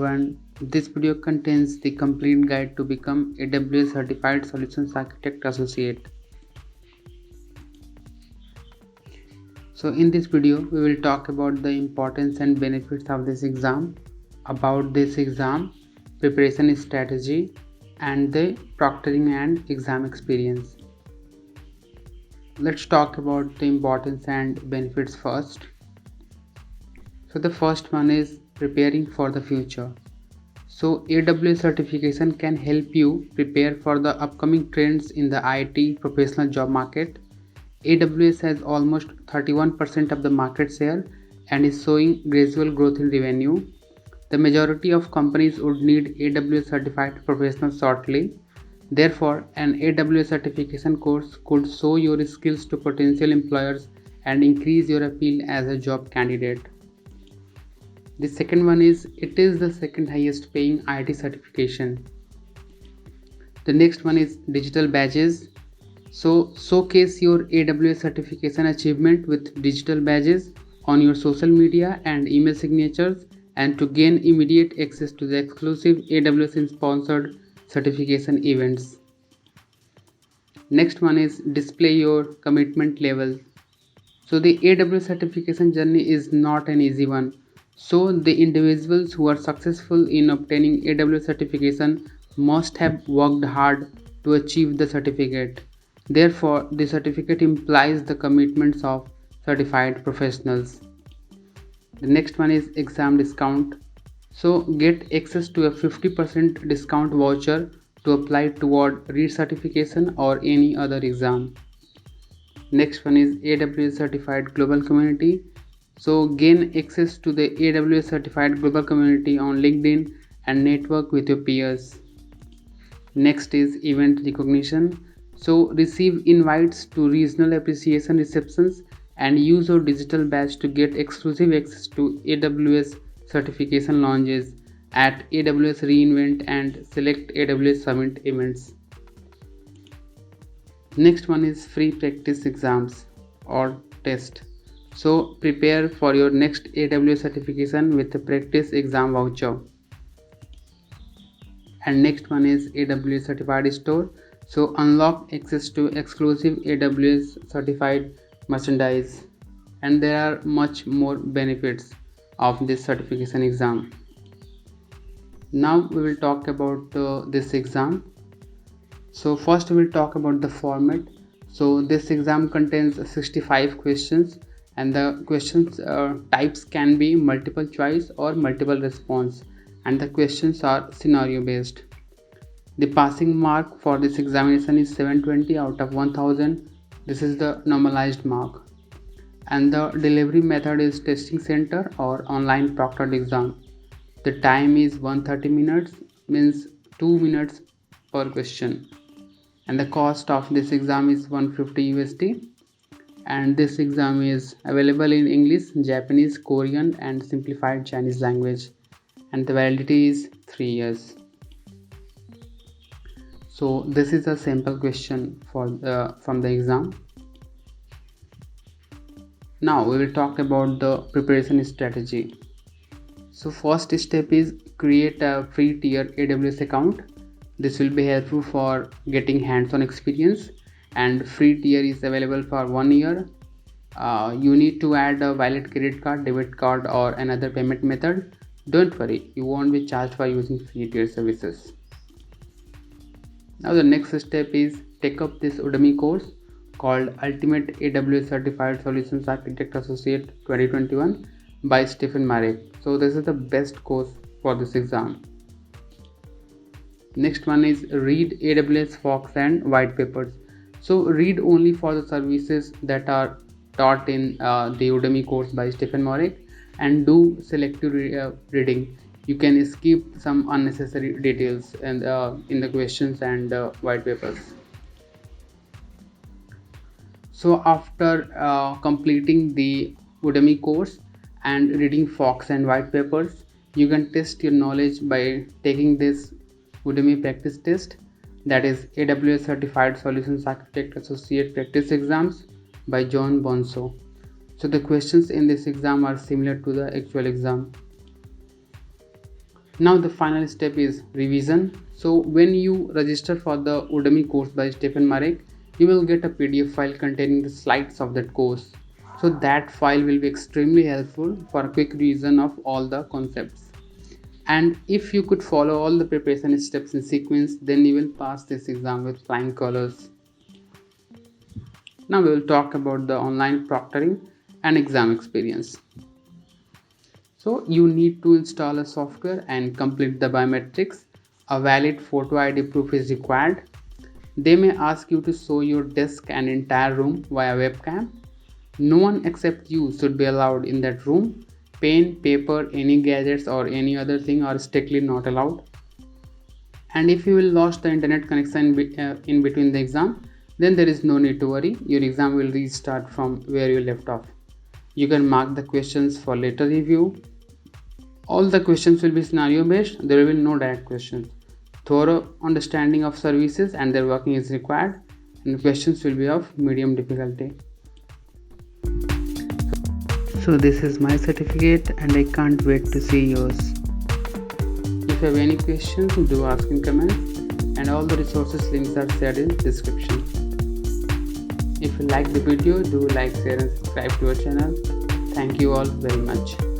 everyone. This video contains the complete guide to become AWS Certified Solutions Architect Associate. So in this video, we will talk about the importance and benefits of this exam, about this exam, preparation strategy, and the proctoring and exam experience. Let's talk about the importance and benefits first. So the first one is preparing for the future. So AWS certification can help you prepare for the upcoming trends in the IT professional job market. AWS has almost 31% of the market share and is showing gradual growth in revenue. The majority of companies would need AWS certified professionals shortly. Therefore, an AWS certification course could show your skills to potential employers and increase your appeal as a job candidate. The second one is it is the second highest paying IT certification. The next one is digital badges. So showcase your AWS certification achievement with digital badges on your social media and email signatures and to gain immediate access to the exclusive AWS sponsored certification events. Next one is display your commitment level. So the AWS certification journey is not an easy one. So the individuals who are successful in obtaining AWS certification must have worked hard to achieve the certificate. Therefore, the certificate implies the commitments of certified professionals. The next one is exam discount. So get access to a 50% discount voucher to apply toward recertification or any other exam. Next one is AWS certified global community. So gain access to the AWS certified global community on LinkedIn and network with your peers. Next is event recognition. So receive invites to regional appreciation receptions and use your digital badge to get exclusive access to AWS certification launches at AWS reInvent and select AWS Summit events. Next one is free practice exams or test. So prepare for your next AWS certification with a practice exam voucher. And next one is AWS certified store. So unlock access to exclusive AWS certified merchandise. And there are much more benefits of this certification exam. Now we will talk about this exam. So first we will talk about the format. So this exam contains 65 questions and the questions types can be multiple choice or multiple response and the questions are scenario based. The passing mark for this examination is 720 out of 1000. This is the normalized mark. And the delivery method is testing center or online proctored exam. The time is 130 minutes, means 2 minutes per question. And the cost of this exam is 150 USD. And this exam is available in English, Japanese, Korean and simplified Chinese language. And the validity is 3 years. So this is a sample question from the exam. Now we will talk about the preparation strategy. So first step is create a free tier AWS account. This will be helpful for getting hands-on experience and free tier is available for 1 year. You need to add a valid credit card, debit card or another payment method. Don't worry, you won't be charged for using free tier services. Now the next step is take up this Udemy course called Ultimate AWS Certified Solutions Architect Associate 2021 by Stephen Marek. So this is the best course for this exam. Next one is read AWS Fox and white papers. So read only for the services that are taught in the Udemy course by Stephen Marek and do selective reading. You can skip some unnecessary details and in the questions and white papers. So after completing the Udemy course and reading Fox and white papers, you can test your knowledge by taking this Udemy practice test, that is AWS Certified Solutions Architect Associate Practice Exams by John Bonso. So the questions in this exam are similar to the actual exam. Now the final step is revision. So when you register for the Udemy course by Stephen Marek, you will get a PDF file containing the slides of that course. So that file will be extremely helpful for a quick revision of all the concepts. And if you could follow all the preparation steps in sequence, then you will pass this exam with flying colors. Now we will talk about the online proctoring and exam experience. So you need to install a software and complete the biometrics. A valid photo ID proof is required. They may ask you to show your desk and entire room via webcam. No one except you should be allowed in that room. Pen, paper, any gadgets or any other thing are strictly not allowed. And if you will lose the internet connection in between the exam, then there is no need to worry. Your exam will restart from where you left off. You can mark the questions for later review. All the questions will be scenario based. There will be no direct questions. Thorough understanding of services and their working is required, and questions will be of medium difficulty. So this is my certificate and I can't wait to see yours. If you have any questions, do ask in comments, and all the resources links are shared in description. If you like the video, do like, share and subscribe to our channel. Thank you all very much.